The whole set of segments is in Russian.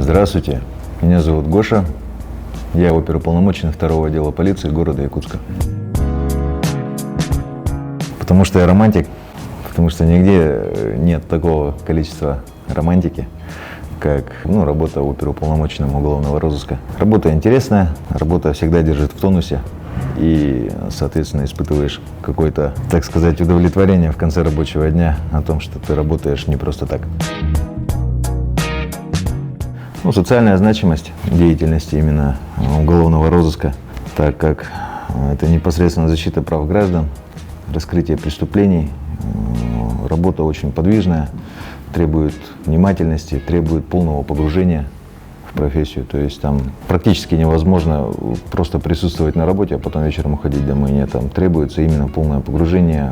Здравствуйте, меня зовут Гоша, я оперуполномоченный 2-го отдела полиции города Якутска. Потому что я романтик, потому что нигде нет такого количества романтики, как работа оперуполномоченным уголовного розыска. Работа интересная, работа всегда держит в тонусе и, соответственно, испытываешь какое-то, так сказать, удовлетворение в конце рабочего дня о том, что ты работаешь не просто так. Социальная значимость деятельности именно уголовного розыска, так как это непосредственно защита прав граждан, раскрытие преступлений, работа очень подвижная, требует внимательности, требует полного погружения в профессию. То есть там практически невозможно просто присутствовать на работе, а потом вечером уходить домой. Нет, там требуется именно полное погружение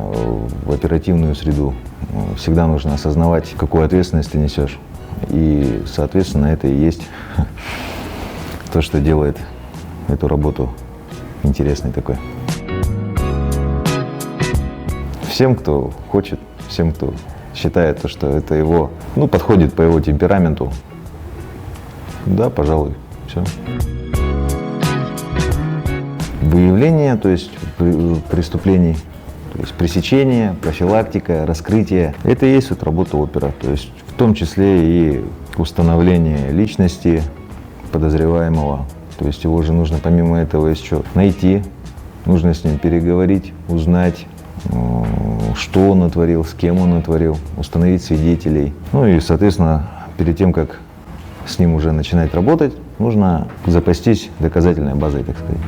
в оперативную среду. Всегда нужно осознавать, какую ответственность ты несешь. И, соответственно, это и есть то, что делает эту работу интересной такой. Всем, кто хочет, всем, кто считает, что это его, подходит по его темпераменту, да, пожалуй, все. Выявление, то есть преступлений, то есть пресечение, профилактика, раскрытие, это и есть работа опера, то есть в том числе и установление личности подозреваемого, то есть его же нужно помимо этого еще найти, нужно с ним переговорить, узнать, что он натворил, с кем он натворил, установить свидетелей. И, соответственно, перед тем, как с ним уже начинать работать, нужно запастись доказательной базой, так сказать.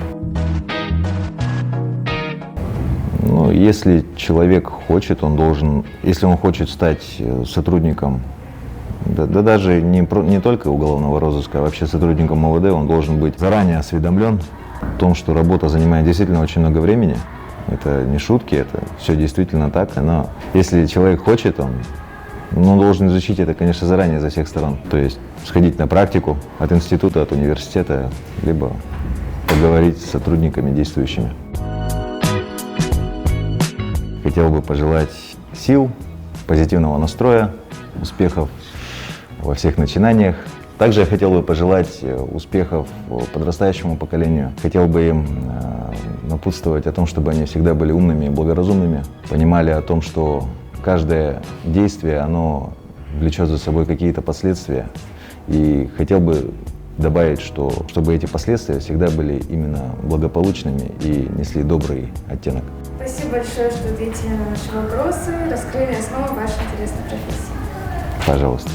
Если человек хочет, он должен, если он хочет стать сотрудником, да даже не только уголовного розыска, а вообще сотрудником МВД, он должен быть заранее осведомлен о том, что работа занимает действительно очень много времени. Это не шутки, это все действительно так. Но если человек хочет, он должен изучить это, конечно, заранее со всех сторон. То есть сходить на практику от института, от университета, либо поговорить с сотрудниками действующими. Хотел бы пожелать сил, позитивного настроя, успехов во всех начинаниях. Также я хотел бы пожелать успехов подрастающему поколению. Хотел бы им напутствовать о том, чтобы они всегда были умными и благоразумными, понимали о том, что каждое действие, оно влечет за собой какие-то последствия. И хотел бы добавить, чтобы эти последствия всегда были именно благополучными и несли добрый оттенок. Спасибо большое, что ответили на наши вопросы, раскрыли основы вашей интересной профессии. Пожалуйста.